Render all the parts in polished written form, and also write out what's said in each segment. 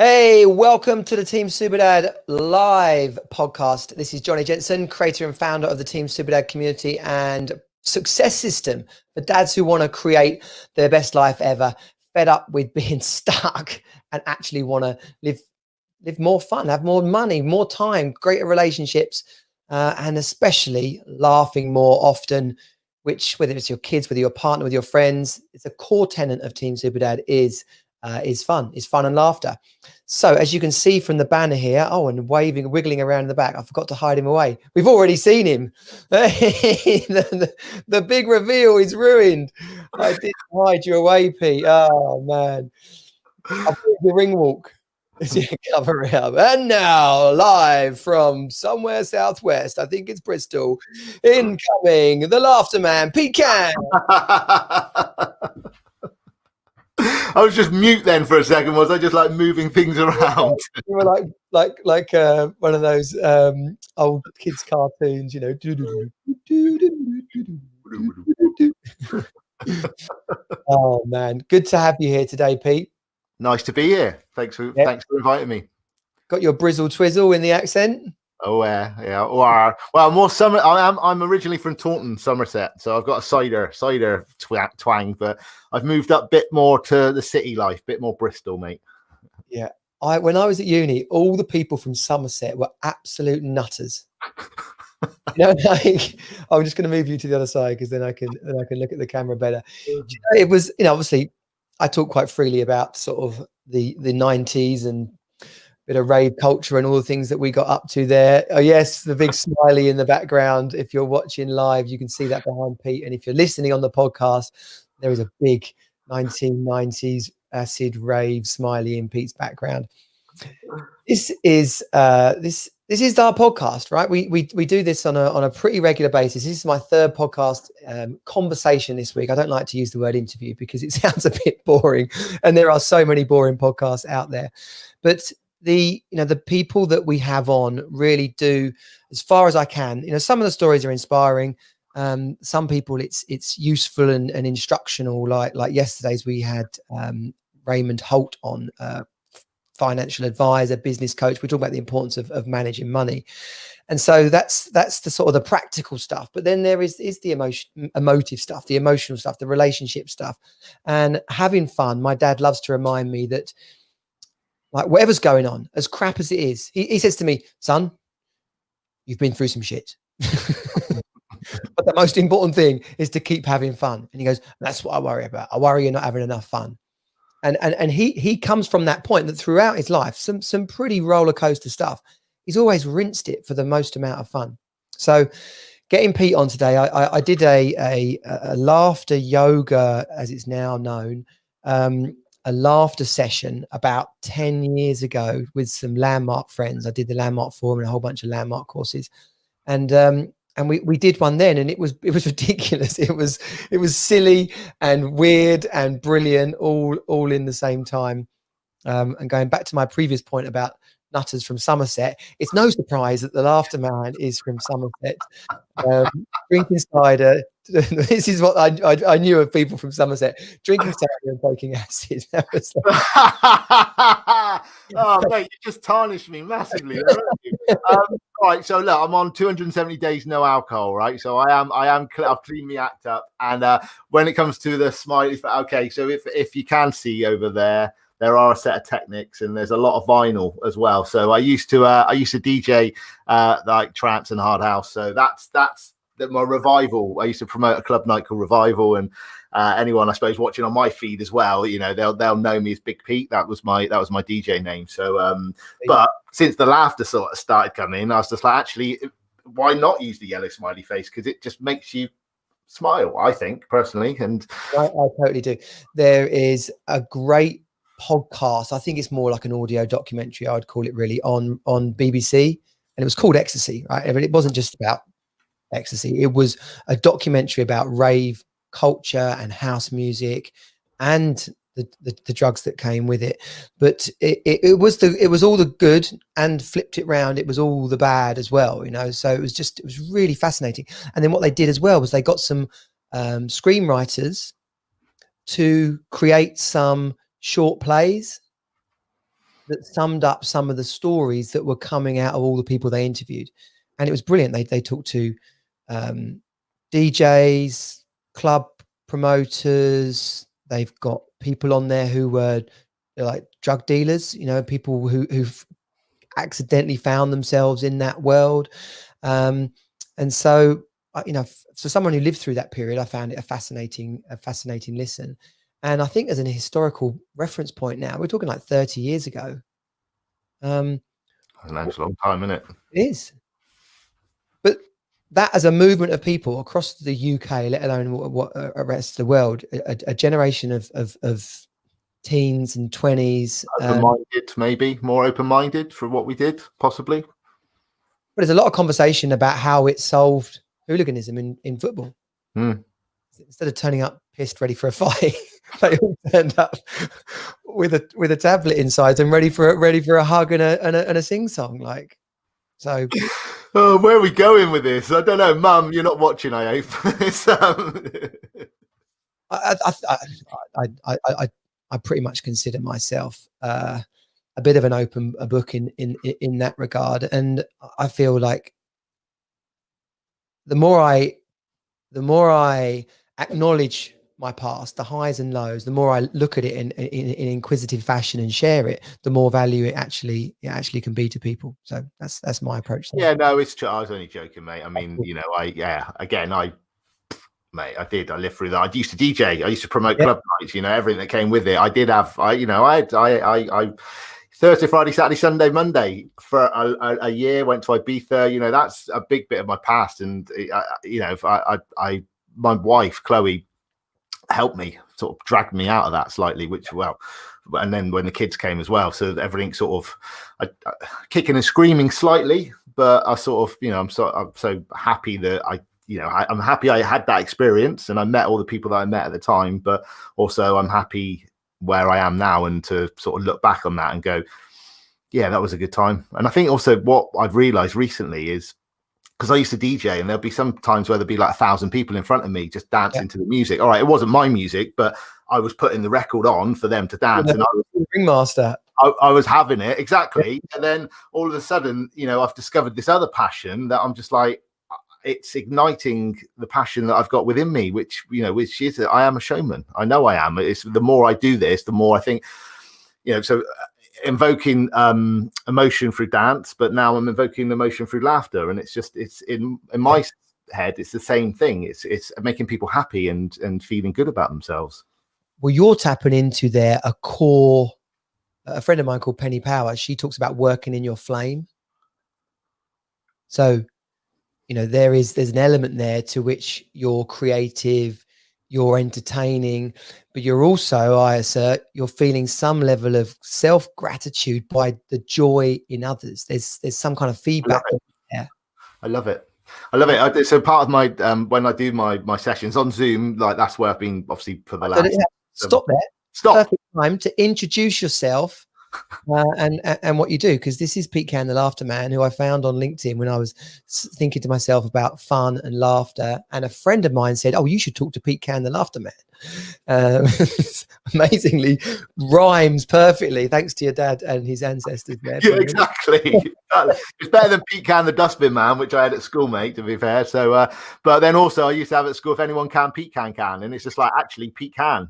Hey, welcome to the Team Superdad live podcast. This is Johnny Jensen, creator and founder of the Team Superdad community and success system for dads who want to create their best life ever, fed up with being stuck and actually want to live more fun, have more money, more time, greater relationships, and especially laughing more often, which whether it's your kids, whether your partner, with your friends, it's a core tenet of Team Superdad is fun and laughter. So as you can see from the banner here, and wiggling around in the back, I forgot to hide him away. We've already seen him. the big reveal is ruined. I did hide you away, Pete. Oh man, I'll put the ring walk. Cover it up. And now, live from somewhere southwest, I think it's Bristol, incoming the laughter man, Pete Cann. I was just mute then for a second. Was I just like moving things around? You were like one of those old kids cartoons, you know. Oh man, good to have you here today, Pete. Nice to be here. Thanks for inviting me. Got your brizzle twizzle in the accent. Oh yeah. Well, more summer. I'm originally from Taunton, Somerset, so I've got a cider twang, but I've moved up a bit more to the city life, bit more Bristol, mate. Yeah, when I was at uni, all the people from Somerset were absolute nutters. You know, like, I'm just going to move you to the other side because then I can look at the camera better. It was, obviously, I talk quite freely about sort of the 90s and bit of rave culture and all the things that we got up to there. Oh yes, the big smiley in the background. If you're watching live, you can see that behind Pete. And if you're listening on the podcast, there is a big 1990s acid rave smiley in Pete's background. This is our podcast, right? We do this on a pretty regular basis. This is my third podcast conversation this week. I don't like to use the word interview because it sounds a bit boring, and there are so many boring podcasts out there. But the people that we have on really do, as far as I can, some of the stories are inspiring. Some people it's useful and instructional, like yesterday's we had Raymond Holt on, financial advisor, business coach. We talk about the importance of managing money, and so that's the sort of the practical stuff. But then there is the emotive stuff, the emotional stuff, the relationship stuff, and having fun. My dad loves to remind me that, like, whatever's going on, as crap as it is, he says to me, son, you've been through some shit. But the most important thing is to keep having fun. And he goes, that's what I worry about. I worry you're not having enough fun. And he comes from that point that throughout his life, some pretty roller coaster stuff, he's always rinsed it for the most amount of fun. So getting Pete on today, I did a laughter yoga, as it's now known, a laughter session about 10 years ago with some Landmark friends. I did the Landmark Forum and a whole bunch of Landmark courses. And we did one then, and it was ridiculous. It was silly and weird and brilliant, all in the same time. And going back to my previous point about nutters from Somerset, it's no surprise that the laughter man is from Somerset. Drinking cider. This is what I knew of people from Somerset: drinking cider and taking acid. That was like... Oh mate, you just tarnished me massively. Right, so look, I'm on 270 days no alcohol, right? So I've cleaned my act up, and when it comes to the smiley, okay, so if you can see over there are a set of Technics, and there's a lot of vinyl as well. So I used to DJ like trance and hard house. So that's my Revival. I used to promote a club night called Revival, and anyone I suppose watching on my feed as well, they'll know me as Big Pete. That was my DJ name. So but since the laughter sort of started coming, I was just like, actually, why not use the yellow smiley face? Because it just makes you smile, I think, personally. And I totally do. There is a great podcast, I think it's more like an audio documentary, I would call it, really, on BBC, and it was called Ecstasy, right? But it wasn't just about ecstasy. It was a documentary about rave culture and house music and the drugs that came with it. But it was all the good, and flipped it round, it was all the bad as well, so it was really fascinating. And then what they did as well was they got some screenwriters to create some short plays that summed up some of the stories that were coming out of all the people they interviewed, and it was brilliant. They talked to DJs, club promoters. They've got people on there who were like drug dealers, you know, people who've accidentally found themselves in that world. And so, you know, for someone who lived through that period, I found it a fascinating listen. And I think as an historical reference point now, we're talking like 30 years ago. And that's a long time, isn't it? It is. But that as a movement of people across the UK, let alone what rest of the world, a generation of teens and 20s. Open-minded, maybe more open-minded for what we did, possibly. But there's a lot of conversation about how it solved hooliganism in football. Instead of turning up pissed, ready for a fight, they all turned up with a tablet inside and ready for a hug and a sing song. Like, so. Oh, where are we going with this? I don't know, Mum. You're not watching, I hope. I pretty much consider myself a bit of an open book in that regard, and I feel like the more I acknowledge my past, the highs and lows, the more I look at it in inquisitive fashion and share it, the more value it actually can be to people. So that's my approach. Yeah, no, it's true. I was only joking, mate. I mean, you know, I lived through that. I used to DJ. I used to promote club nights, you know, everything that came with it. I did have, I Thursday, Friday, Saturday, Sunday, Monday for a year, went to Ibiza. You know, that's a big bit of my past. And, you know, my wife, Chloe, helped me, sort of dragged me out of that slightly, which, well, and then when the kids came as well. So everything sort of kicking and screaming slightly, but I sort of, you know, I'm so happy that I'm happy I had that experience and I met all the people that I met at the time, but also I'm happy where I am now and to sort of look back on that and go, yeah, that was a good time. And I think also what I've realized recently is, because I used to DJ and there'll be some times where there'll be like 1,000 people in front of me just dancing to the music. All right, it wasn't my music, but I was putting the record on for them to dance. And I was ringmaster. I was having it, exactly. And then all of a sudden, you know, I've discovered this other passion that I'm just like, it's igniting the passion that I've got within me, which is I am a showman. I know I am. It's the more I do this, the more I think, you know, so invoking emotion through dance, but now I'm invoking emotion through laughter. And it's just, it's in my head, it's the same thing. It's making people happy and feeling good about themselves. Well, you're tapping into a core. A friend of mine called Penny Power, she talks about working in your flame. So, you know, there's an element there to which you're creative, you're entertaining, but you're also, I assert, you're feeling some level of self-gratitude by the joy in others. There's some kind of feedback there. I love it. So part of my when I do my sessions on Zoom, like that's where I've been obviously for the last. Stop there. Stop. Perfect time to introduce yourself and what you do, because this is Pete Cann, the Laughter Man, who I found on LinkedIn when I was thinking to myself about fun and laughter, and a friend of mine said, "Oh, you should talk to Pete Cann, the Laughter Man." Amazingly rhymes perfectly, thanks to your dad and his ancestors there. Yeah, exactly. It's better than Pete Cann, the Dustbin Man, which I had at school, mate, to be fair. So but then also I used to have at school, if anyone can, Pete Cann can, and it's just like, actually Pete Cann,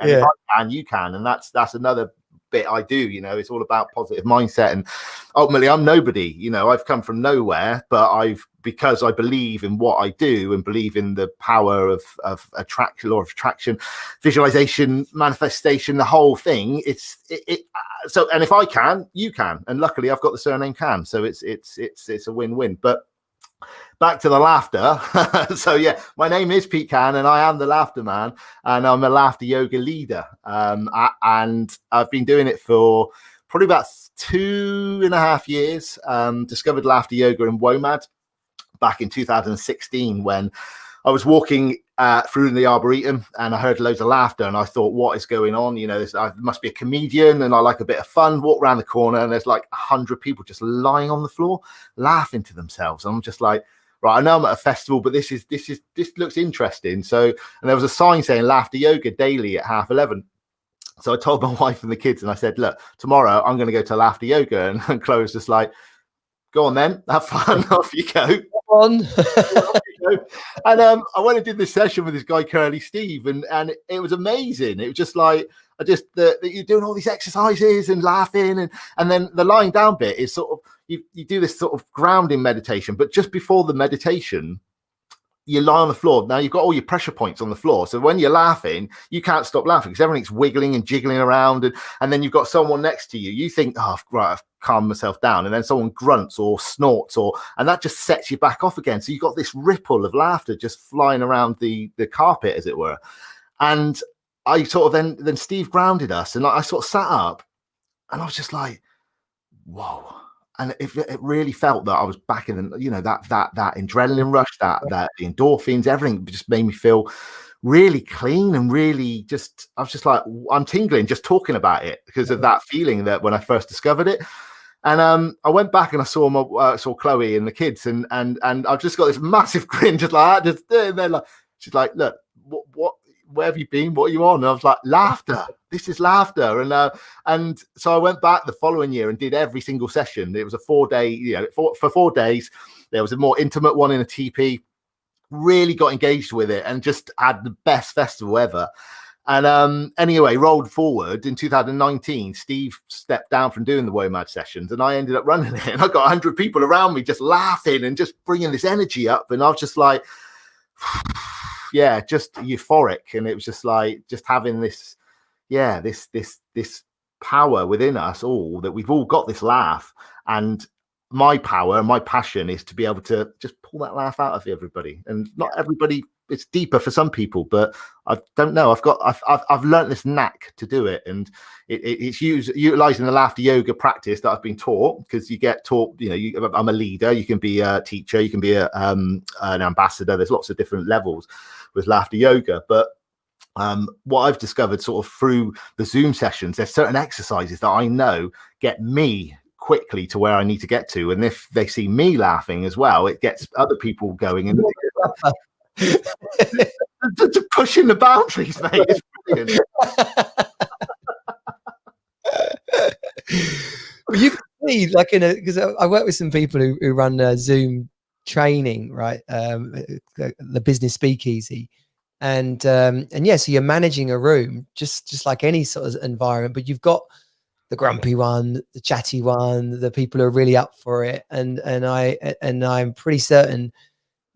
and if I can, you can. And that's another bit I do, you know. It's all about positive mindset, and ultimately I'm nobody, you know. I've come from nowhere, but because I believe in what I do and believe in the power of attraction, law of attraction, visualization, manifestation, the whole thing. So, and if I can, you can, and luckily I've got the surname Cann, so it's a win-win. But back to the laughter. So yeah, my name is Pete Cann and I am the Laughter Man, and I'm a laughter yoga leader. And I've been doing it for probably about 2.5 years. Discovered laughter yoga in WOMAD back in 2016 when I was walking through the Arboretum and I heard loads of laughter and I thought, what is going on? You know, I must be a comedian and I like a bit of fun. Walk around the corner and there's like 100 people just lying on the floor laughing to themselves. I'm just like, right, I know I'm at a festival, but this looks interesting. So, and there was a sign saying laughter yoga daily at 11:30. So I told my wife and the kids, and I said, look, tomorrow I'm going to go to laughter yoga. And Chloe was just like, go on then, have fun. Off you go. On. And I went and did this session with this guy, Curly Steve, and it was amazing. It was just like, that you're doing all these exercises and laughing, and then the lying down bit is sort of, you do this sort of grounding meditation, but just before the meditation, you lie on the floor. Now you've got all your pressure points on the floor. So when you're laughing, you can't stop laughing because everything's wiggling and jiggling around. And then you've got someone next to you. You think, oh, right, I've calmed myself down. And then someone grunts or snorts, and that just sets you back off again. So you've got this ripple of laughter just flying around the carpet, as it were. And I sort of then Steve grounded us, and I sort of sat up, and I was just like, whoa. And it really felt that I was back in, that adrenaline rush, that the endorphins, everything just made me feel really clean and really I was just like, I'm tingling just talking about it because of that feeling that when I first discovered it. And I went back and I saw Chloe and the kids, and I've just got this massive grin, just like that. And then she's like, look, what? Where have you been? What are you on? And I was like, laughter. This is laughter. And so I went back the following year and did every single session. It was a 4-day, for 4 days. There was a more intimate one in a TP. Really got engaged with it and just had the best festival ever. And anyway, rolled forward in 2019, Steve stepped down from doing the WOMAD sessions, and I ended up running it. And I got 100 people around me just laughing and just bringing this energy up. And I was just like, yeah, just euphoric. And it was just like, just having this power within us all, that we've all got this laugh. And my power, my passion is to be able to just pull that laugh out of everybody. And not everybody, it's deeper for some people, but I don't know. I've learned this knack to do it, and it's utilizing the laughter yoga practice that I've been taught, because you get taught, I'm a leader, you can be a teacher, you can be an ambassador. There's lots of different levels with laughter yoga, but what I've discovered sort of through the Zoom sessions, there's certain exercises that I know get me quickly to where I need to get to, and if they see me laughing as well, it gets other people going. And pushing the boundaries, mate. It's brilliant. Well, you can see, like, because I work with some people who run Zoom training, right? The business speakeasy, and yeah, so you're managing a room just like any sort of environment, but you've got the grumpy one, the chatty one, the people who are really up for it, and I'm pretty certain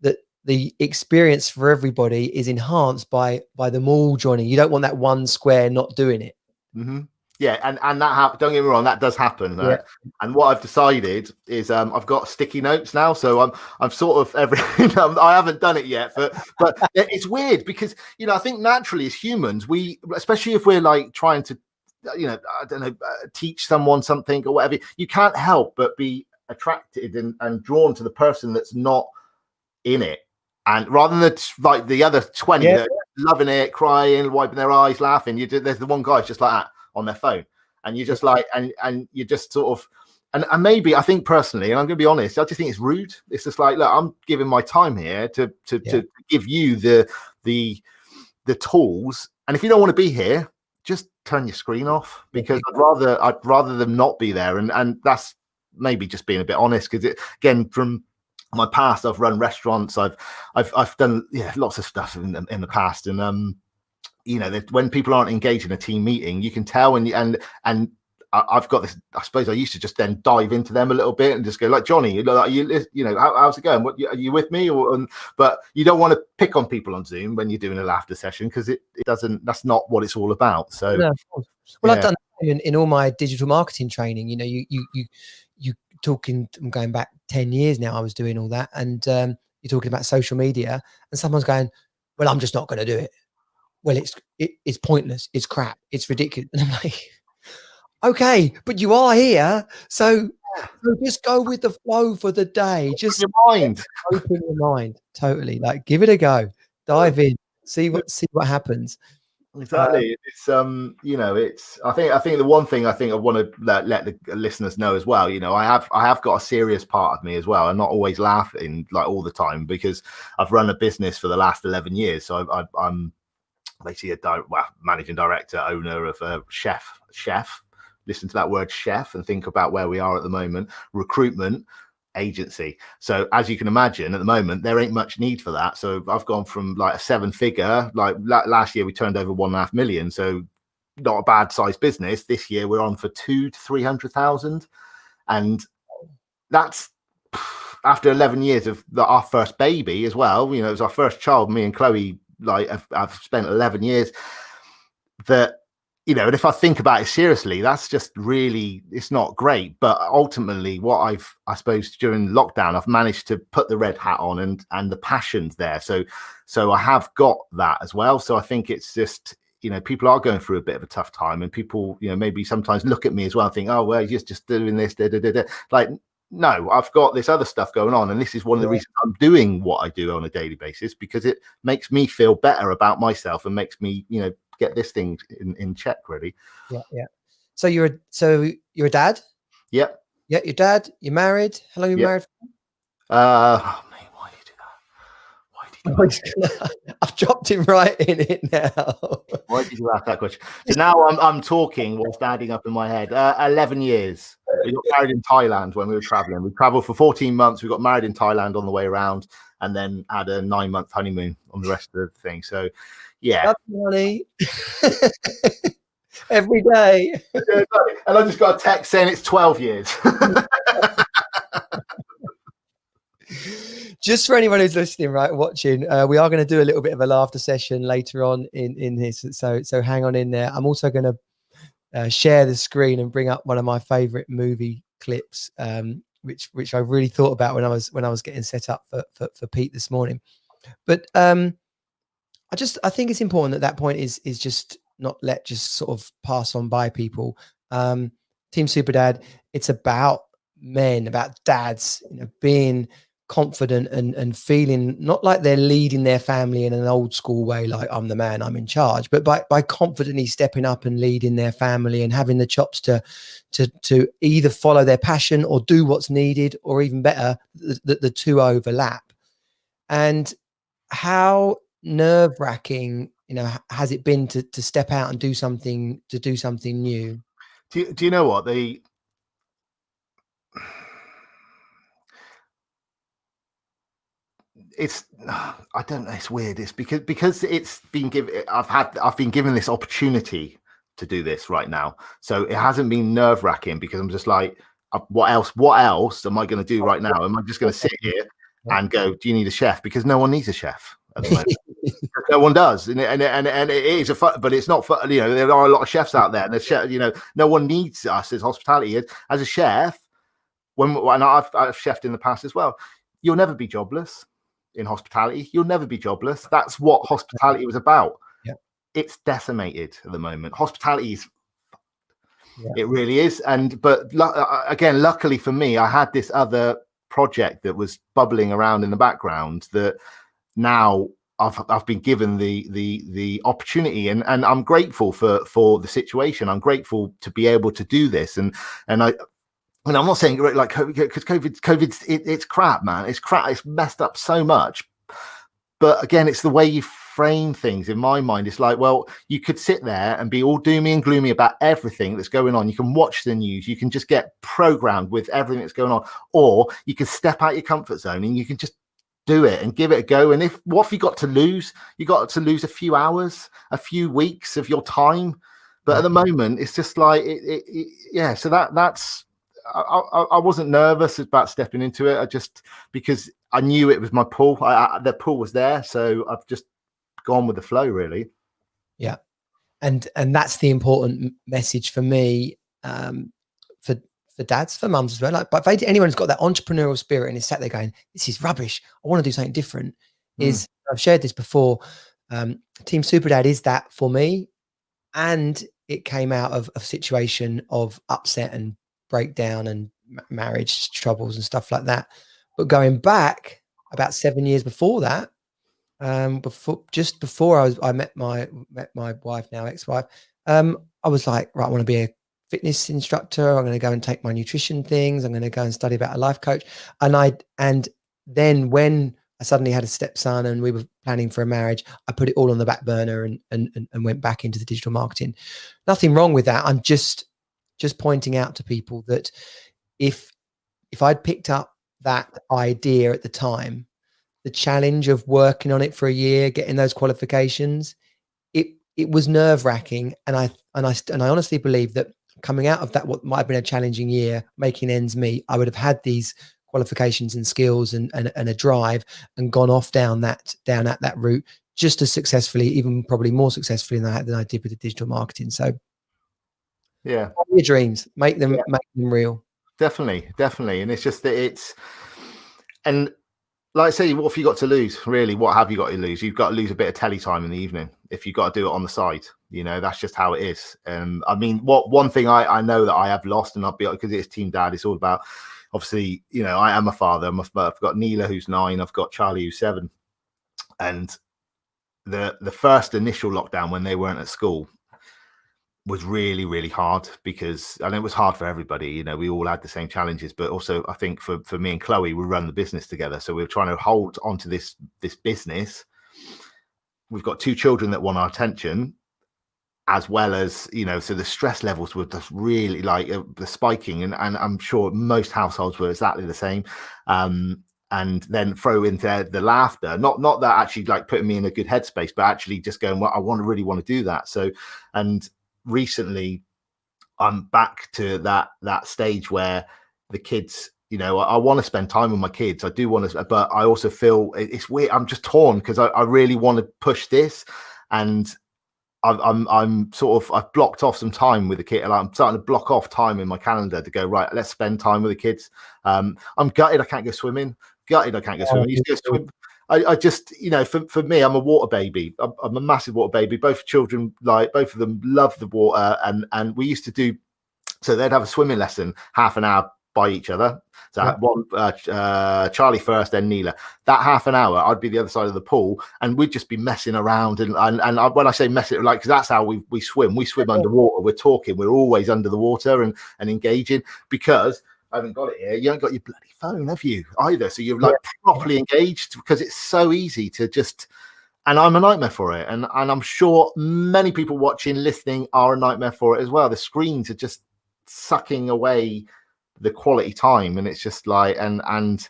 that the experience for everybody is enhanced by them all joining. You don't want that one square not doing it. Mm-hmm. Yeah, and that happens. Don't get me wrong, that does happen. Yeah. And what I've decided is I've got sticky notes now, so I'm sort of I haven't done it yet, but it's weird because I think naturally as humans, we, especially if we're like trying to I don't know, teach someone something or whatever, you can't help but be attracted and drawn to the person that's not in it. And rather than like the other 20 that are loving it, crying, wiping their eyes, laughing, there's the one guy just like that on their phone, and you're just like, and you just sort of, and maybe I think personally, and I'm going to be honest, I just think it's rude. It's just like, look, I'm giving my time here to give you the tools, and if you don't want to be here, just turn your screen off, because I'd rather them not be there. And that's maybe just being a bit honest, because again, from my past, I've run restaurants, I've done lots of stuff in the past, and when people aren't engaged in a team meeting, you can tell. And I've got this, I suppose I used to just then dive into them a little bit and just go like, Johnny, how's it going? Are you with me? But you don't want to pick on people on Zoom when you're doing a laughter session, because it doesn't, that's not what it's all about. So no, well, I've done in all my digital marketing training. You talking, I'm going back 10 years now, I was doing all that, and you're talking about social media, and someone's going, well, I'm just not going to do it. Well, it's pointless, it's crap, it's ridiculous. And I'm like, okay, but you are here, so just go with the flow for the day. Just open your mind, totally. Like, give it a go, dive in, see what happens. Exactly. It's it's, I think the one thing I want to let the listeners know as well, I have got a serious part of me as well. I'm not always laughing like all the time, because I've run a business for the last 11 years, so I'm basically managing director, owner of a chef. Listen to that word chef and think about where we are at the moment. Recruitment agency. So as you can imagine, at the moment there ain't much need for that. So I've gone from like a 7-figure, like last year we turned over 1.5 million, so not a bad sized business. This year we're on for 200,000 to 300,000, and that's after 11 years of our first baby as well. You know, it was our first child. Me and Chloe, like, I've spent 11 years that, you know, and if I think about it seriously, that's just really, it's not great. But ultimately, what I suppose during lockdown, I've managed to put the red hat on, and the passion's there. So I have got that as well. So I think it's just, you know, people are going through a bit of a tough time, and people, you know, maybe sometimes look at me as well and think, oh, well, you're just doing this, like, no, I've got this other stuff going on. And this is one of the reasons I'm doing what I do on a daily basis, because it makes me feel better about myself and makes me, you know, get this thing in check, really. Yeah. So you're a dad? Yep. Yeah, your dad, you're married. How long have you been married for? Oh, mate, why do you do that? Why did you do that? I've dropped him right in it now. Why did you ask that question? So now I'm talking what's adding up in my head. 11 years. We got married in Thailand when we were traveling. We traveled for 14 months. We got married in Thailand on the way around, and then had a 9-month honeymoon on the rest of the thing. So, yeah. Money. Every day. And I just got a text saying it's 12 years. Just for anyone who's listening, right, watching, we are going to do a little bit of a laughter session later on in this. So hang on in there. I'm also going to share the screen and bring up one of my favorite movie clips, which I really thought about when I was getting set up for Pete this morning. But I think it's important that point is just not let just sort of pass on by people. Team Super Dad, it's about men, about dads, you know, being confident and feeling not like they're leading their family in an old school way, like I'm the man, I'm in charge, but by confidently stepping up and leading their family and having the chops to either follow their passion or do what's needed, or even better, the two overlap. And how nerve-wracking, you know, has it been to step out and do something new? Do you know what I don't know, it's weird. It's because it's been given, I've been given this opportunity to do this right now. So it hasn't been nerve-wracking, because I'm just like, what else am I going to do right now? Am I just going to sit here and go, do you need a chef? Because no one needs a chef at the moment. No one does, and it is but it's not fun. You know, there are a lot of chefs out there, and the chef, you know, no one needs us as hospitality. As a chef, when I've chefed in the past as well, you'll never be jobless in hospitality. You'll never be jobless. That's what hospitality was about. Yeah. It's decimated at the moment. Hospitality is, it really is. But again, luckily for me, I had this other project that was bubbling around in the background that now I've been given the opportunity, and I'm grateful for the situation. I'm grateful to be able to do this, and I'm not saying like because COVID's it's crap, man. It's crap. It's messed up so much. But again, it's the way you frame things. In my mind, it's like, well, you could sit there and be all doomy and gloomy about everything that's going on. You can watch the news. You can just get programmed with everything that's going on, or you can step out your comfort zone and you can just do it and give it a go. And what have you got to lose? You got to lose a few hours, a few weeks of your time. But at the moment, it's just like yeah. So that's. I wasn't nervous about stepping into it. I just, because I knew it was my pull. The pull was there, so I've just gone with the flow, really. Yeah, and that's the important message for me, for dads, for mums as well. Like, but if anyone who's got that entrepreneurial spirit and is sat there going, "This is rubbish. I want to do something different." Is I've shared this before. Team Super Dad is that for me, and it came out of a situation of upset and breakdown and marriage troubles and stuff like that. But going back about 7 years before that, before I met my wife, now ex-wife, I was like, right, I want to be a fitness instructor. I'm going to go and take my nutrition things. I'm going to go and study about a life coach. And then when I suddenly had a stepson and we were planning for a marriage. I put it all on the back burner and went back into the digital marketing. Nothing wrong with that. I'm just pointing out to people that if I'd picked up that idea at the time, the challenge of working on it for a year, getting those qualifications, it was nerve-wracking. And I honestly believe that coming out of that, what might have been a challenging year, making ends meet, I would have had these qualifications and skills and a drive and gone off down that route just as successfully, even probably more successfully than I did with the digital marketing. So yeah, your dreams, make them real. Definitely. And it's just that and like I say, what have you got to lose? Really, what have you got to lose? You've got to lose a bit of telly time in the evening if you've got to do it on the side. That's just how it is. I mean, one thing I know that I have lost, and I'll be, because it's Team Dad, it's all about, obviously, I am a father. I've got Neela, who's 9. I've got Charlie, who's 7. And the first initial lockdown when they weren't at school was really, really hard, because, and it was hard for everybody. We all had the same challenges, but also I think for me and Chloe, we run the business together. So we were trying to hold onto this business. We've got 2 children that want our attention, as well as, so the stress levels were just really like the spiking. And I'm sure most households were exactly the same. And then throw into the laughter, not that actually like putting me in a good headspace, but actually just going, well, I really want to do that. So, and recently I'm back to that stage where the kids, I want to spend time with my kids. I do want to, but I also feel it's weird. I'm just torn, because I really want to push this, and I'm sort of, I've blocked off some time with the kid. I'm starting to block off time in my calendar to go, right, let's spend time with the kids. I'm gutted I can't go swimming. I used to go swim. I just, for me, I'm a water baby. I'm a massive water baby. Both children, like, both of them love the water. And we used to do, so they'd have a swimming lesson, half an hour by each other. So Charlie first, then Neela. That half an hour, I'd be the other side of the pool, and we'd just be messing around. And when I say messing, like, because that's how we swim. We swim underwater. We're talking. We're always under the water and engaging, because I haven't got it here. You haven't got your bloody phone, have you, either? So you're like properly engaged, because it's so easy to just, and I'm a nightmare for it. And I'm sure many people watching, listening are a nightmare for it as well. The screens are just sucking away the quality time. And it's just like, and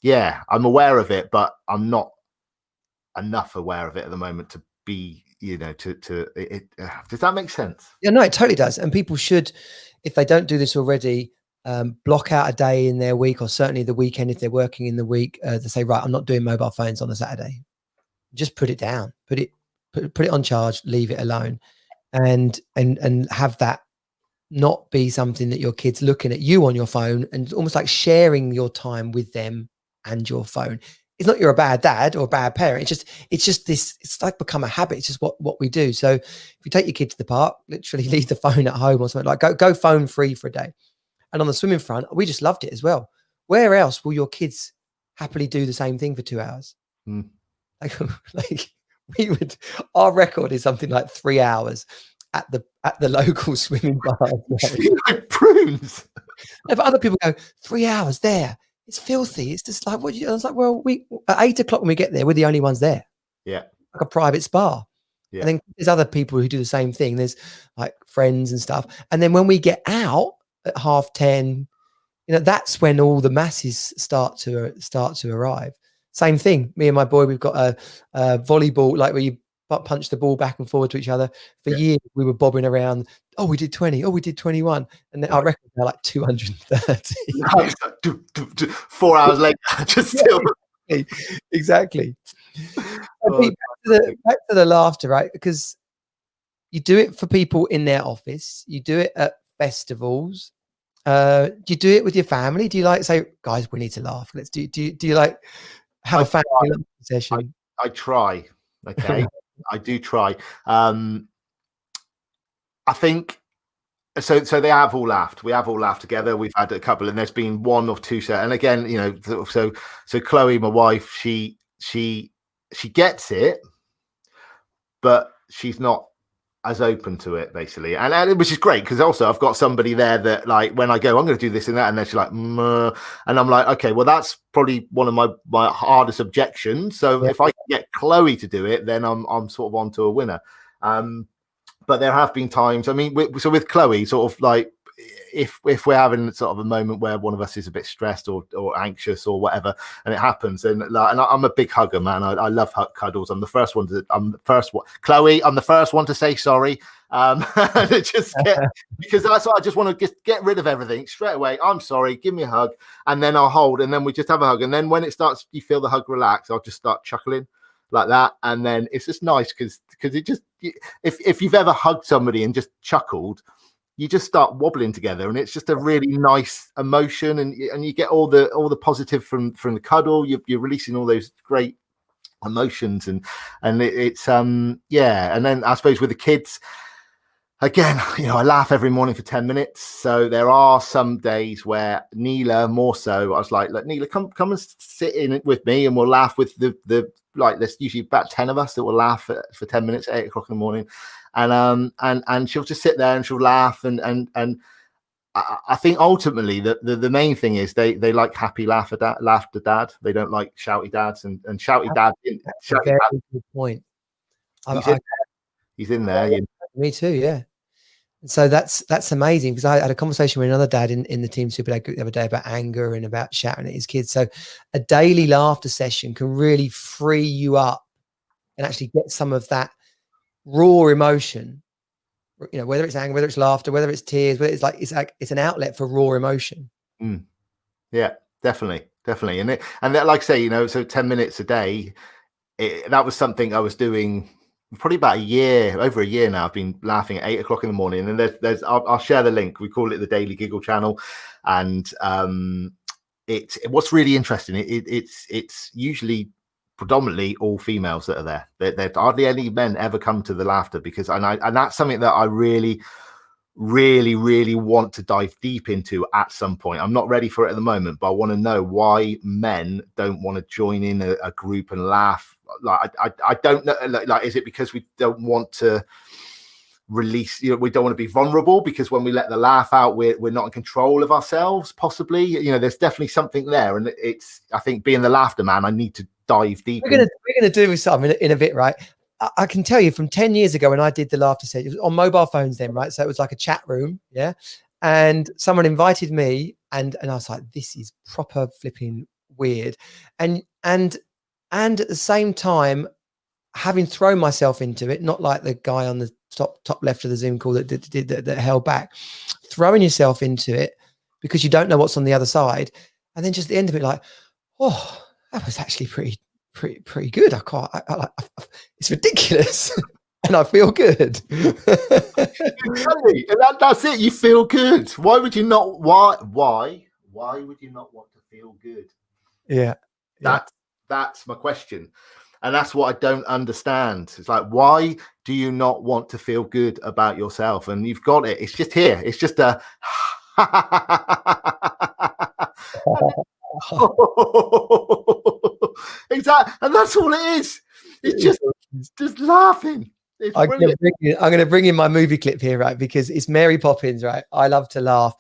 yeah, I'm aware of it, but I'm not enough aware of it at the moment to be, does that make sense? Yeah, no, it totally does. And people should, if they don't do this already, block out a day in their week, or certainly the weekend if they're working in the week, to say, right, I'm not doing mobile phones on a Saturday. Just put it down, put it on charge, leave it alone, and have that not be something that your kids looking at you on your phone, and almost like sharing your time with them and your phone. It's not you're a bad dad or a bad parent. It's just this. It's like become a habit. It's just what we do. So if you take your kid to the park, literally leave the phone at home or something, like go phone free for a day. And on the swimming front, we just loved it as well. Where else will your kids happily do the same thing for 2 hours? Like we would, our record is something like 3 hours at the local swimming bar. Like prunes. But other people go 3 hours there. It's filthy. It's just like, I was like, well, we at 8 o'clock when we get there, we're the only ones there. Yeah. Like a private spa. Yeah. And then there's other people who do the same thing. There's like friends and stuff. And then when we get out at 10:30, that's when all the masses start to arrive. Same thing. Me and my boy, we've got a volleyball, like where you punch the ball back and forward to each other. For years, we were bobbing around. Oh, we did 20. Oh, we did 21. And then our record now like 230. 4 hours later, just still. Exactly. Back to the laughter, right? Because you do it for people in their office. You do it at festivals. Do you do it with your family? Do you like say, guys, we need to laugh? Let's do you like have a family session? I try. Okay. I do try. I think so they have all laughed. We have all laughed together. We've had a couple, and there's been 1 or 2 set. And again, so Chloe, my wife, she gets it, but she's not as open to it basically, and which is great because also I've got somebody there that like when I go I'm going to do this and that, and then she's like and I'm like, okay, well that's probably one of my hardest objections, so if I can get Chloe to do it, then I'm sort of on to a winner. But there have been times, I mean, so with Chloe, sort of like if we're having sort of a moment where one of us is a bit stressed or anxious or whatever, and it happens, and I'm a big hugger, man. I love cuddles. I'm the first one, Chloe, I'm the first one to say sorry. Because that's what I just want to get rid of everything straight away. I'm sorry, give me a hug, and then I'll hold, and then we just have a hug, and then when it starts, you feel the hug relax, I'll just start chuckling like that, and then it's just nice because it just, if you've ever hugged somebody and just chuckled, you just start wobbling together, and it's just a really nice emotion, and you get all the positive from the cuddle. You're releasing all those great emotions, and it's and then I suppose with the kids, again, I laugh every morning for 10 minutes. So there are some days where Neela, more so, I was like, look, Neela, come and sit in with me, and we'll laugh with the like, there's usually about 10 of us that will laugh for 10 minutes at 8 o'clock in the morning. And she'll just sit there and she'll laugh. And I think ultimately the main thing is they like happy laughter dad. They don't like shouty dads, and shouty dad. Very good point. He's in there. Me too. Yeah. So that's amazing, because I had a conversation with another dad in the Team Super Dad group the other day about anger and about shouting at his kids. So a daily laughter session can really free you up and actually get some of that raw emotion, whether it's anger, whether it's laughter, whether it's tears, whether it's an outlet for raw emotion. Yeah, definitely. And that, like I say, so 10 minutes a day, that was something I was doing probably about over a year now. I've been laughing at 8 o'clock in the morning, and there's I'll share the link. We call it the Daily Giggle Channel, and what's really interesting, it's usually predominantly all females that are there. There hardly any men ever come to the laughter, because and that's something that I really want to dive deep into at some point. I'm not ready for it at the moment, but I want to know why men don't want to join in a group and laugh. Like I don't know, like is it because we don't want to release, we don't want to be vulnerable, because when we let the laugh out, we're not in control of ourselves, possibly. There's definitely something there, and I think being the laughter man, I need to dive deep. We're gonna do something in a bit, right? I can tell you from 10 years ago when I did the laughter set, it was on mobile phones then, right? So it was like a chat room, yeah. And someone invited me, and I was like, this is proper flipping weird, and at the same time, having thrown myself into it, not like the guy on the top left of the Zoom call that held back, throwing yourself into it because you don't know what's on the other side, and then just at the end of it, like, oh, that was actually pretty good. It's ridiculous, and I feel good. That's it. You feel good. Why would you not? Why would you not want to feel good? Yeah. That's my question. And that's what I don't understand. It's like, why do you not want to feel good about yourself? And you've got it. It's just here. It's just a exactly. And that's all it is. It's just laughing. I'm going to bring in my movie clip here, right? Because it's Mary Poppins, right? I love to laugh.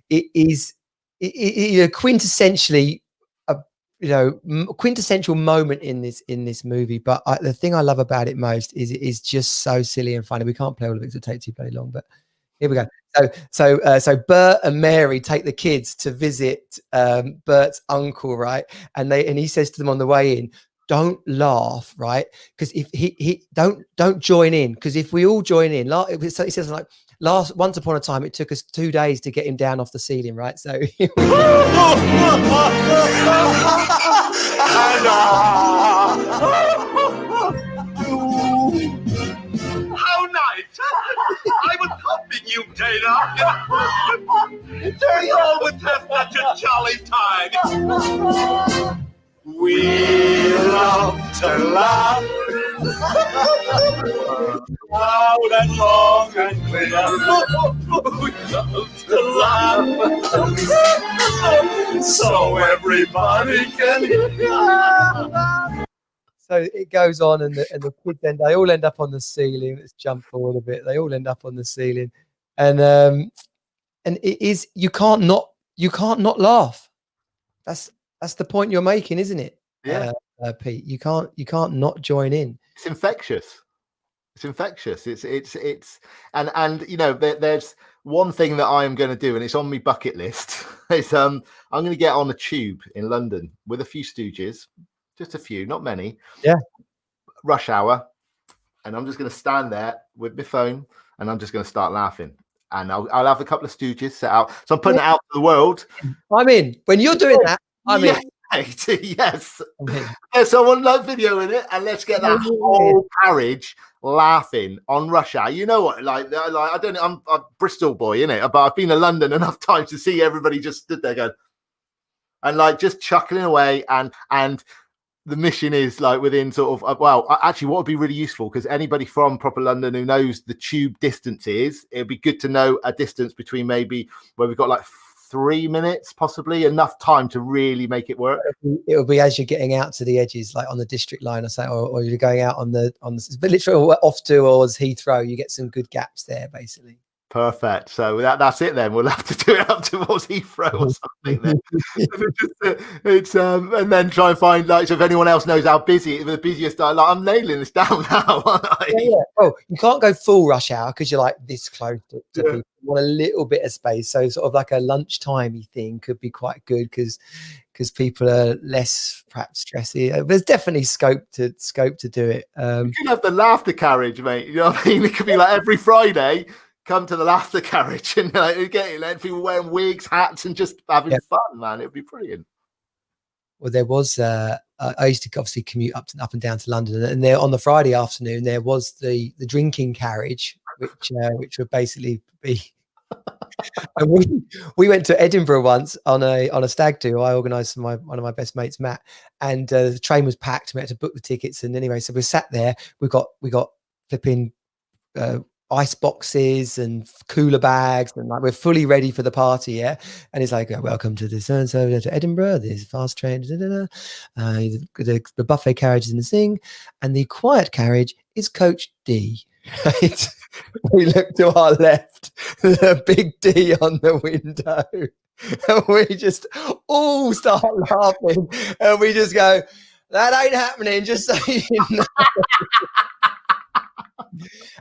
It is quintessentially quintessential moment in this movie. But the thing I love about it most is it is just so silly and funny. We can't play all of it because it'll take too bloody long, but here we go. So Bert and Mary take the kids to visit Bert's uncle, right? And he says to them on the way in, don't laugh, right? Because if he don't join in, because if we all join in, he says like, once upon a time, it took us 2 days to get him down off the ceiling, right? So how nice! I was hoping you'd turn up. There you all would have such a jolly time. We love to laugh, loud and long and clear. We love to laugh, so everybody can hear. So it goes on, and the kids they all end up on the ceiling. Let's jump forward a bit. They all end up on the ceiling, and it is you can't not laugh. That's the point you're making, isn't it? Yeah. Pete, you can't not join in. It's infectious. It's infectious. It's and you know, there's one thing that I am going to do, and it's on my bucket list. Is I'm going to get on a tube in London with a few stooges, just a few, not many. Yeah. Rush hour, and I'm just going to stand there with my phone, and I'm just going to start laughing. And I'll have a couple of stooges set out. So I'm putting it out to the world. I'm in. When you're doing that, I'm in. Yes. I'm in. Yes, I want that video in it, and let's get that whole carriage laughing on rush hour. You know what? Like I don't. I'm a Bristol boy, innit? But I've been to London enough times to see everybody just stood there going, and like just chuckling away. And the mission is like within sort of well, actually, what would be really useful, because anybody from proper London who knows the tube distances, it'd be good to know a distance between maybe where we've got like 3 minutes, possibly enough time to really make it work. It'll be as you're getting out to the edges, like on the district line, or you're going out on the but literally off towards Heathrow. You get some good gaps there, basically. Perfect. So that's it then. We'll have to do it up towards Heathrow or something then. It's and then try and find, like, so if anyone else knows how busy, the busiest, like I'm nailing this down now, aren't I? Yeah. Oh, you can't go full rush hour because you're like this close to people. You want a little bit of space. So sort of like a lunchtimey thing could be quite good because people are less perhaps stressy. There's definitely scope to do it. You can have the laughter carriage, mate. You know what I mean? It could be like every Friday. Come to the laughter carriage and let people wearing wigs, hats, and just having fun, man. It'd be brilliant. Well, there was I used to obviously commute up and down to London, and there on the Friday afternoon there was the drinking carriage, which would basically be. And we went to Edinburgh once on a stag do. I organised for one of my best mates, Matt, and the train was packed. We had to book the tickets, and anyway, so we sat there. We got flipping. Ice boxes and cooler bags, and like we're fully ready for the party, yeah. And he's like, "Welcome to this so to Edinburgh. This fast train, the buffet carriage is in the thing, and the quiet carriage is Coach D." Right? We look to our left, the big D on the window, and we just all start laughing, and we just go, "That ain't happening." Just so you know.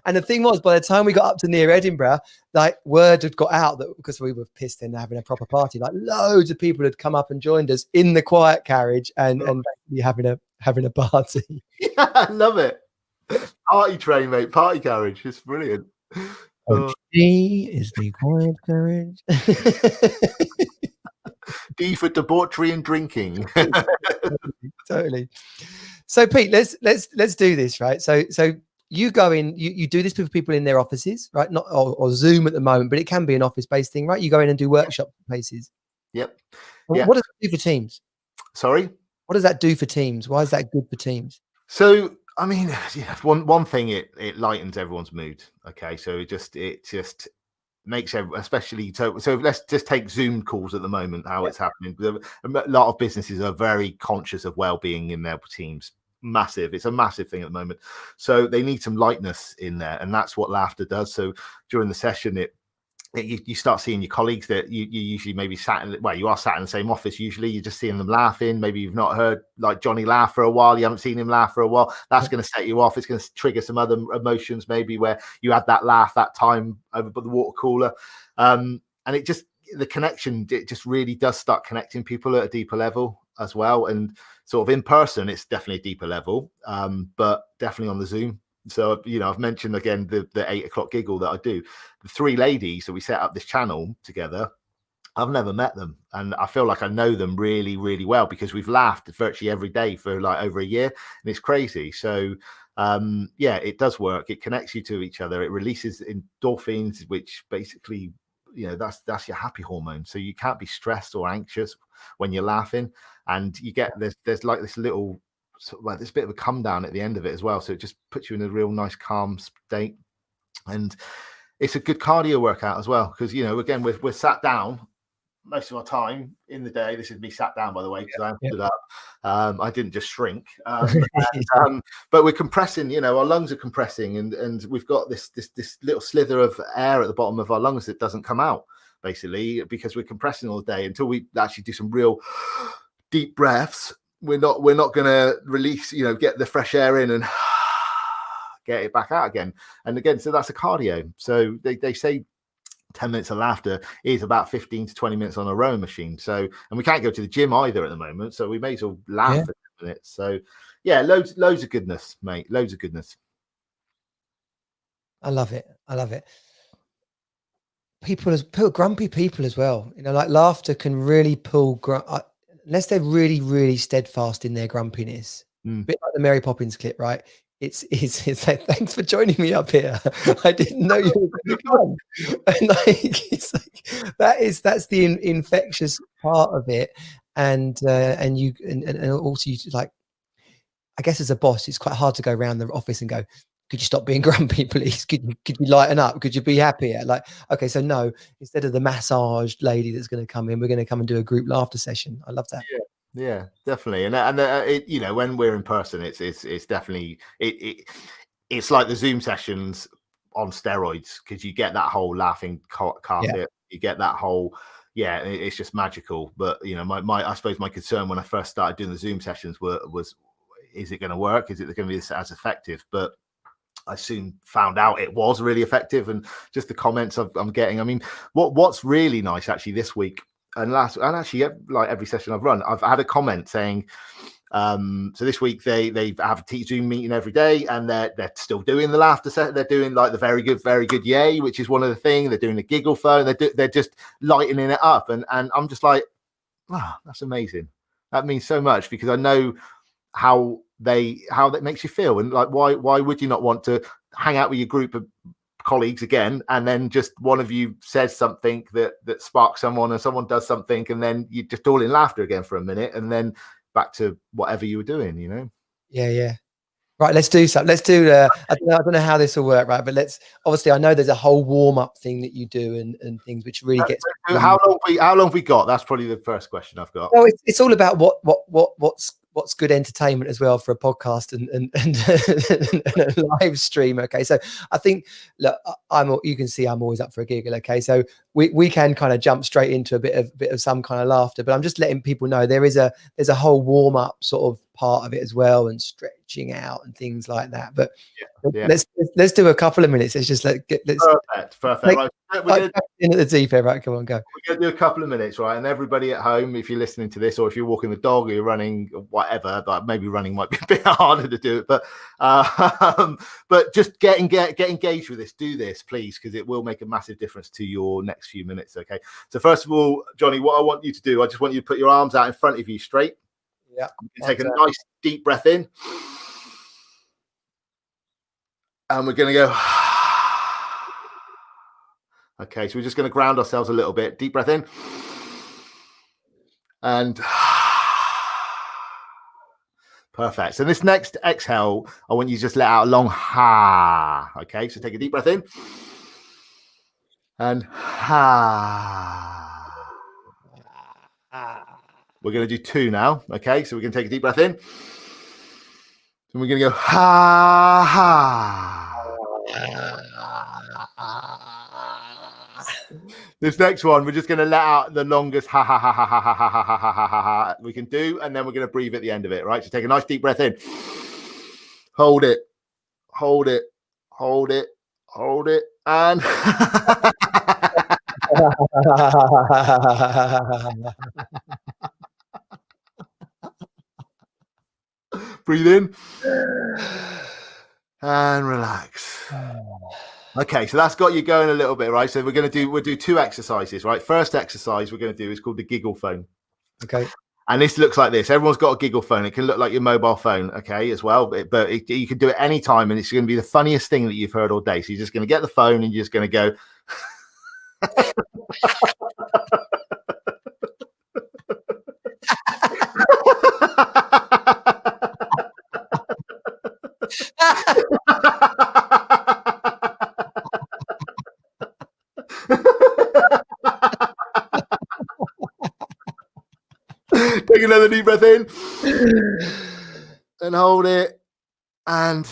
And the thing was, by the time we got up to near Edinburgh, like word had got out that because we were pissed and having a proper party, like loads of people had come up and joined us in the quiet carriage and having a party. Yeah, I love it. Party train, mate. Party carriage. It's brilliant. D is the quiet carriage. D for debauchery and drinking. Totally. So Pete, let's do this, right? So you go in, you do this with people in their offices, right? Not or Zoom at the moment, but it can be an office-based thing, right? You go in and do workshop places. Yep. Yeah. What does it do for teams? Sorry? What does that do for teams? Why is that good for teams? So, I mean, one thing, it lightens everyone's mood. Okay, so it just makes especially so let's just take Zoom calls at the moment, how it's happening. A lot of businesses are very conscious of well-being in their teams. It's a massive thing at the moment, so they need some lightness in there, and that's what laughter does. So during the session, you start seeing your colleagues that you usually maybe you are sat in the same office. Usually you're just seeing them laughing. Maybe you've not heard like Johnny laugh for a while. You haven't seen him laugh for a while. That's going to set you off. It's going to trigger some other emotions, maybe where you had that laugh that time over by the water cooler. And it just, the connection, it just really does start connecting people at a deeper level as well. And sort of in person, it's definitely a deeper level, but definitely on the Zoom. So, I've mentioned again the 8 o'clock giggle that I do. The 3 ladies that we set up this channel together, I've never met them, and I feel like I know them really, really well because we've laughed virtually every day for like over a year, and it's crazy. So, it does work. It connects you to each other. It releases endorphins, which basically, that's your happy hormone. So you can't be stressed or anxious when you're laughing, and you get there's like this little. Sort of like this bit of a come down at the end of it as well, so it just puts you in a real nice calm state, and it's a good cardio workout as well because again we're sat down most of my time in the day. This is me sat down, by the way, because I stood up. I didn't just shrink. But we're compressing. Our lungs are compressing, and we've got this little slither of air at the bottom of our lungs that doesn't come out, basically, because we're compressing all day until we actually do some real deep breaths. We're not going to release, get the fresh air in and get it back out again. And again, so that's a cardio. So they say 10 minutes of laughter is about 15 to 20 minutes on a rowing machine. So, and we can't go to the gym either at the moment. So we may as well laugh for 10 minutes. So yeah, loads of goodness, mate. Loads of goodness. I love it. Grumpy people as well. Like laughter can really pull, unless they're really, really steadfast in their grumpiness. A bit like the Mary Poppins clip, right? It's like, thanks for joining me up here. I didn't know you were going to come. And like, it's like that's the infectious part of it. And also, you like, I guess as a boss, it's quite hard to go around the office and go, could you stop being grumpy, please? Could you lighten up? Could you be happier? Like, okay, so no, instead of the massaged lady that's going to come in, we're going to come and do a group laughter session. I love that. Yeah, definitely. And it, when we're in person, it's definitely it's like the Zoom sessions on steroids, because you get that whole laughing carpet. You get that whole, it's just magical. But I suppose my concern when I first started doing the Zoom sessions was is it going to work? Is it going to be as effective? But I soon found out it was really effective, and just the comments I'm getting. I mean, what's really nice actually this week and actually like every session I've run, I've had a comment saying, so this week they have a Zoom meeting every day, and they're still doing the laughter set. They're doing like the very good yay, which is one of the things. They're doing the giggle phone. They're just lightening it up, and I'm just like, wow, that's amazing. That means so much, because I know how that makes you feel, and like why would you not want to hang out with your group of colleagues again, and then just one of you says something that sparks someone, and someone does something, and then you just all in laughter again for a minute, and then back to whatever you were doing. Right, let's do something. Let's do I don't know how this will work, right? But obviously I know there's a whole warm-up thing that you do and things which really gets. How long have we got? That's probably the first question I've got. Well, it's all about what's good entertainment as well for a podcast and a live stream. Okay, so I think, look, you can see I'm always up for a giggle. Okay, so we can kind of jump straight into a bit of some kind of laughter, but I'm just letting people know there's a whole warm up sort of part of it as well, and stretching out and things like that. But let's do a couple of minutes. Let's just perfect. Right, we're in at the deep end, right? Come on, go. We're going to do a couple of minutes, right? And everybody at home, if you're listening to this, or if you're walking the dog, or you're running, or whatever, but maybe running might be a bit harder to do it. But just get engaged with this. Do this, please, because it will make a massive difference to your next few minutes. Okay. So first of all, Johnny, what I want you to do, I just want you to put your arms out in front of you straight. Yeah. Take a nice deep breath in. And we're going to go. Okay, so we're just going to ground ourselves a little bit. Deep breath in. And perfect. So this next exhale, I want you to just let out a long ha. Okay, so take a deep breath in. And ha. We're going to do 2 now. Okay, so we're going to take a deep breath in. And we're going to go ha ha. This next one, we're just going to let out the longest ha ha ha ha ha ha ha ha ha ha ha we can do, and then we're going to breathe at the end of it. Right, so take a nice deep breath in. Hold it, hold it, hold it, hold it, and breathe in and relax. Okay, so that's got you going a little bit, right? So we'll do 2 exercises, right? First exercise we're going to do is called the giggle phone. Okay. And this looks like this. Everyone's got a giggle phone. It can look like your mobile phone, okay, as well. But you can do it anytime, and it's going to be the funniest thing that you've heard all day. So you're just going to get the phone, and you're just going to go. Take another deep breath in and hold it. And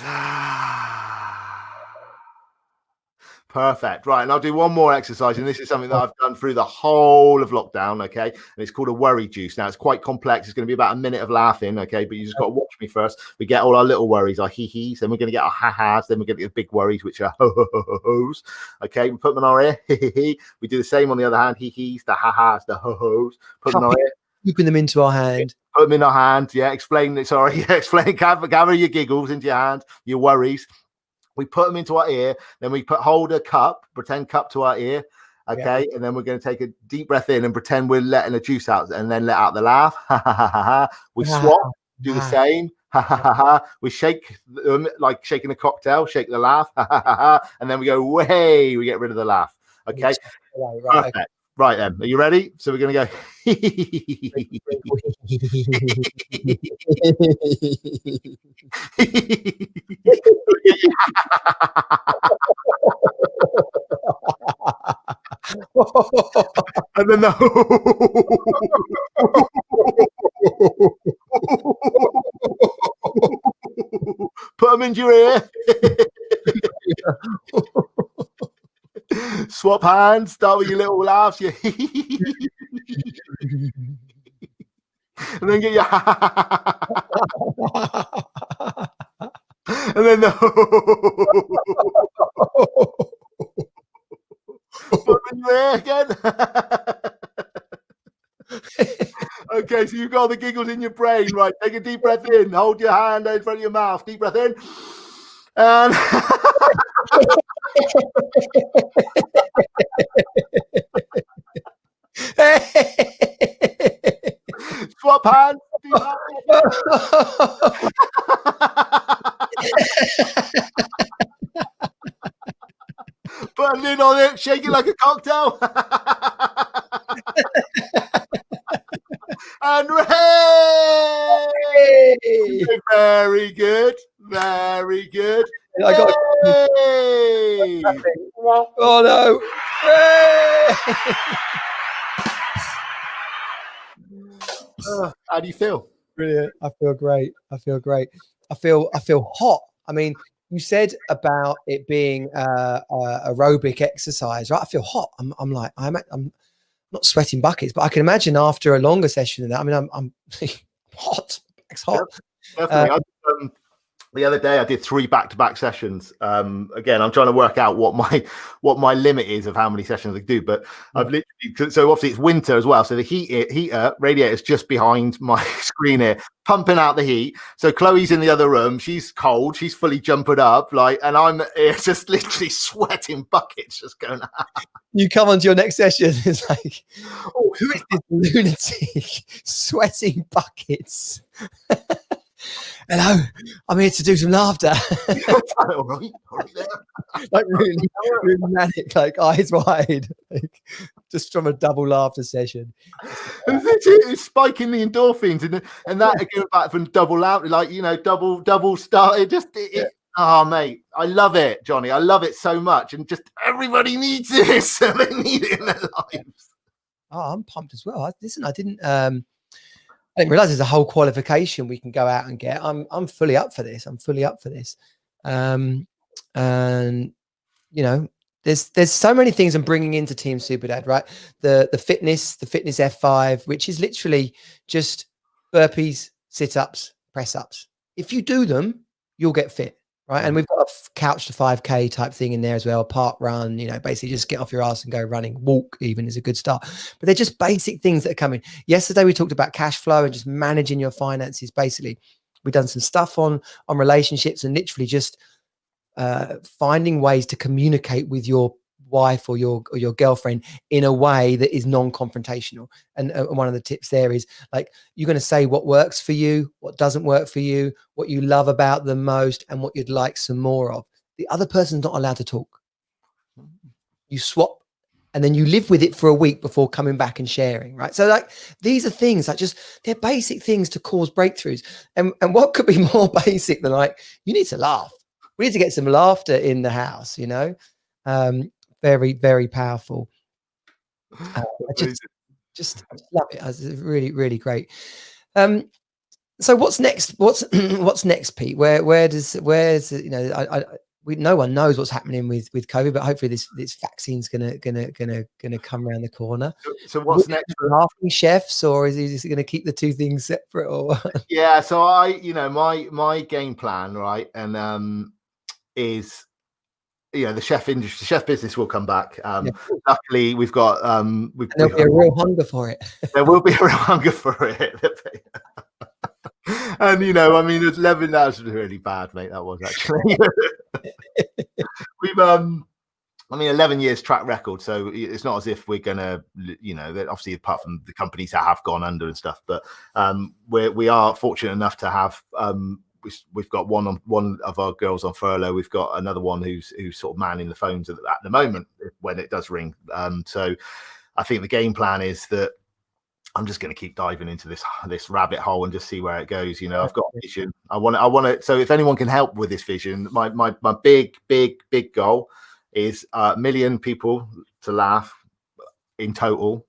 perfect. Right. And I'll do one more exercise. And this is something that I've done through the whole of lockdown. Okay. And it's called a worry juice. Now, it's quite complex. It's going to be about a minute of laughing. Okay. But you just got to watch me first. We get all our little worries, our hee-hees. Then we're going to get our ha-has. Then we're going to get the big worries, which are ho-ho-ho-ho-hos. Okay. We put them in our ear. We do the same on the other hand. Hee-hees, the ha-has, the ho-hos. Put them in our ear. Keeping them into our hand. Put them in our hand. Yeah. Explain it. Sorry. Explain. Gather your giggles into your hand, your worries. We put them into our ear, then we hold a cup, pretend cup to our ear, okay? Yeah. And then we're going to take a deep breath in and pretend we're letting the juice out and then let out the laugh. We swap, do the same. We shake like shaking a cocktail, shake the laugh, and then we go, way, we get rid of the laugh, okay? Right. Perfect. Right then, are you ready? So we're going to go. And then put them into your ear. Swap hands, start with your little laughs, and then get your and then put them in your ear again. Okay, so you've got all the giggles in your brain, right? Take a deep breath in, hold your hand in front of your mouth, deep breath in, and swap hands. Put a lid on it, shake it like a cocktail. And hey! Very good. Very good. I got oh no. How do you feel? Brilliant. I feel great. I feel great. I feel hot. I mean, you said about it being aerobic exercise, right? I feel hot. I'm like, I'm not sweating buckets, but I can imagine after a longer session than that. I mean, I'm hot. It's hot. Definitely. The other day I did 3 back-to-back sessions. Again, I'm trying to work out what my limit is of how many sessions I do, but I've literally, so obviously it's winter as well. So the heater radiator is just behind my screen here, pumping out the heat. So Chloe's in the other room. She's cold. She's fully jumped up, like, and I'm just literally sweating buckets, just going. You come on to your next session, it's like, oh, who is this lunatic sweating buckets? Hello, I'm here to do some laughter. All right there. Like really manic, like eyes wide, like just from a double laughter session. It's spiking the endorphins, and that goes back from double laughter, like, you know, double started. Oh mate, I love it, Johnny. I love it so much, and just everybody needs this. So they need it in their lives. Oh, I'm pumped as well. Listen, I didn't realize there's a whole qualification we can go out and get. I'm fully up for this. And you know, there's so many things I'm bringing into Team Superdad, right? The fitness F5, which is literally just burpees, sit-ups, press-ups. If you do them, you'll get fit, right? And we've got a couch to 5K type thing in there as well, park run, you know, basically just get off your ass and go running. Walk even is a good start. But they're just basic things that are coming. Yesterday we talked about cash flow and just managing your finances. Basically, we've done some stuff on relationships and literally just finding ways to communicate with your wife or your girlfriend in a way that is non-confrontational. And one of the tips there is, like, you're going to say what works for you, what doesn't work for you, what you love about them most, and what you'd like some more of. The other person's not allowed to talk. You swap, and then you live with it for a week before coming back and sharing, right? So, like, these are things like just, they're basic things to cause breakthroughs. And what could be more basic than, like, you need to laugh. We need to get some laughter in the house, you know? Very, very powerful. just love it. It's really, really great. So what's next? What's next, Pete? Where's you know, no one knows what's happening with COVID, but hopefully this vaccine's gonna come around the corner. So what's next? Halfing chefs, or is he going to keep the two things separate? Or yeah, so my game plan, right, and is, you know, the chef business will come back. Luckily, we've got there'll be a real hunger for it. There will be a real hunger for it. And you know, I mean, 11, that was really bad, mate. That was actually. We've I mean, 11 years track record, so it's not as if we're gonna, you know, that obviously apart from the companies that have gone under and stuff, but we are fortunate enough to have we've got one of our girls on furlough. We've got another one who's sort of manning the phones at the moment when it does ring. So I think the game plan is that I'm just going to keep diving into this rabbit hole and just see where it goes. You know, I've got a vision. I want to. So if anyone can help with this vision, my big goal is 1 million people to laugh in total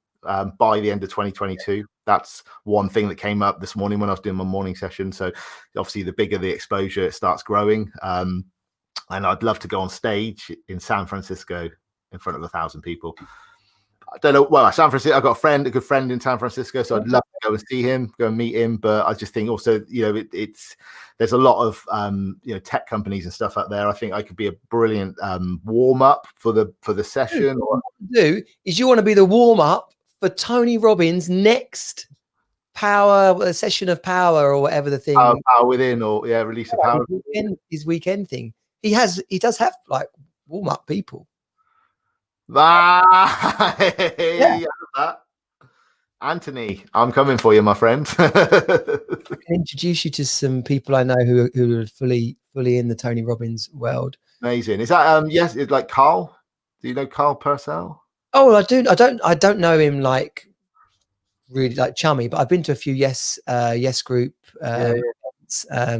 by the end of 2022. That's one thing that came up this morning when I was doing my morning session. So obviously, the bigger the exposure, it starts growing. And I'd love to go on stage in San Francisco in front of 1,000 people. I don't know. Well, San Francisco, I've got a good friend in San Francisco, so I'd love to go and see him, go and meet him. But I just think also, you know, there's a lot of you know, tech companies and stuff out there. I think I could be a brilliant warm up for the session. What you do is you want to be the warm up for Tony Robbins' next session of power, or whatever the thing. Power within, or release of power. His weekend thing. He does have like warm up people. Yeah. Anthony, I'm coming for you, my friend. I can introduce you to some people I know who are fully in the Tony Robbins world. Amazing. Is that yes? It's like Carl. Do you know Carl Purcell? Oh, I do. I don't know him like really like chummy, but I've been to a few Yes group. Carl's a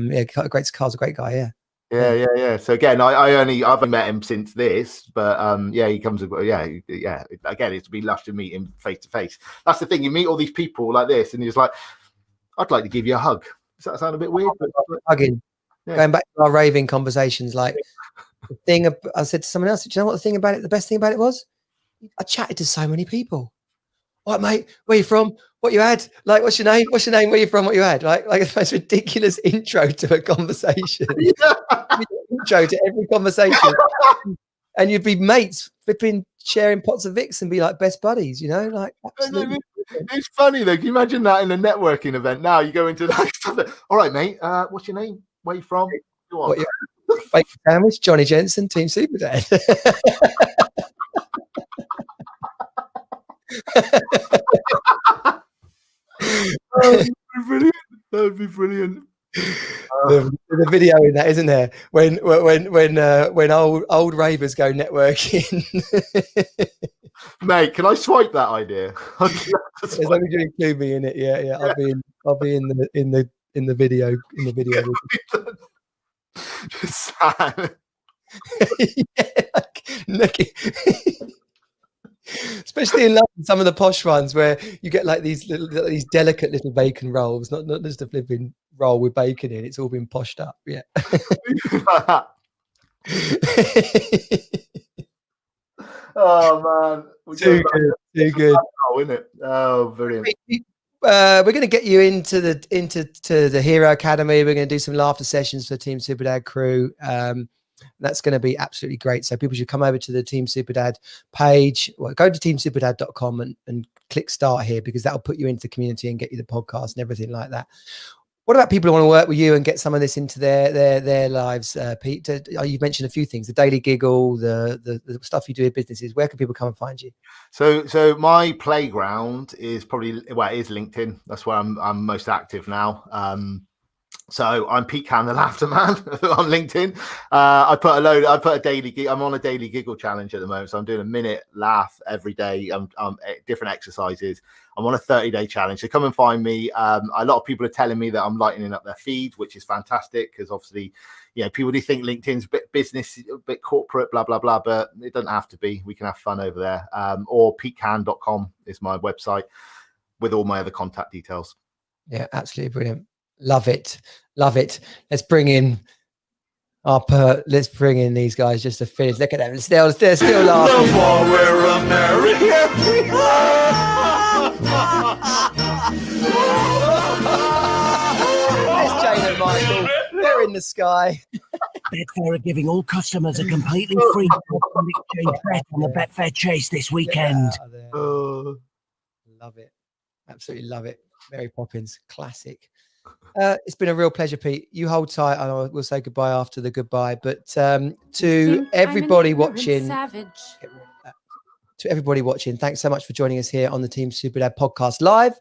great guy. Yeah. Yeah. So again, I've met him since this, but he comes. Again, it's be lush to meet him face to face. That's the thing. You meet all these people like this, and you're just like, I'd like to give you a hug. Does that sound a bit weird? Hugging. Yeah. Going back to our raving conversations, like the thing. I said to someone else, do you know what the thing about it? The best thing about it was, I chatted to so many people. What, mate? Where you from? What you had? Like, what's your name? What's your name? Where you from? What you had? Like the most ridiculous intro to a conversation. Intro to every conversation, and you'd be mates, flipping, sharing pots of Vicks, and be like best buddies. You know, like absolutely. It's funny though. Can you imagine that in a networking event? Now you go into like stuff. All right, mate. What's your name? Where you from? Go on. Bacon sandwich, Johnny Jensen, Team Superdad. That would be brilliant. The video in that, isn't there? When old ravers go networking. Mate, can I swipe that idea? As long as you include me in it, yeah. I'll be in the video. Just sad. Especially in London, some of the posh ones where you get like these delicate little bacon rolls, not just a flipping roll with bacon in. It's all been poshed up. Yeah. Oh man, too good. Oh, isn't it? Oh, brilliant. We're going to get you into the Hero Academy. We're going to do some laughter sessions for Team Superdad crew. That's going to be absolutely great. So people should come over to the Team Superdad page. Well, go to teamsuperdad.com and click start here, because that'll put you into the community and get you the podcast and everything like that. What about people who want to work with you and get some of this into their lives, Pete? You mentioned a few things: the Daily Giggle, the stuff you do in businesses. Where can people come and find you? So my playground is probably, it is LinkedIn. That's where I'm most active now. So I'm Pete Cann, the Laughter Man on LinkedIn. I put a daily gig. I'm on a daily giggle challenge at the moment. So I'm doing a minute laugh every day. I'm different exercises. I'm on a 30-day challenge. So come and find me. A lot of people are telling me that I'm lightening up their feed, which is fantastic because obviously, people do think LinkedIn's a bit business, a bit corporate, blah, blah, blah, but it doesn't have to be. We can have fun over there. Or petecann.com is my website with all my other contact details. Yeah, absolutely brilliant. Love it. Let's bring in these guys just to finish. Look at them. They're still laughing. The more we're American. There's Jane and Michael. They're in the sky. Betfair are giving all customers a completely free exchange bet on the Betfair Chase this weekend. Love it. Absolutely love it. Mary Poppins, classic. It's been a real pleasure, Pete. You hold tight, and we'll say goodbye after the goodbye. But to everybody watching, thanks so much for joining us here on the Team Superdad podcast live.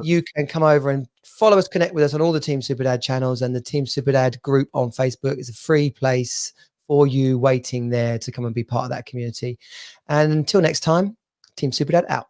You can come over and follow us, connect with us on all the Team Superdad channels, and the Team Superdad group on Facebook is a free place for you waiting there to come and be part of that community. And until next time, Team Superdad out.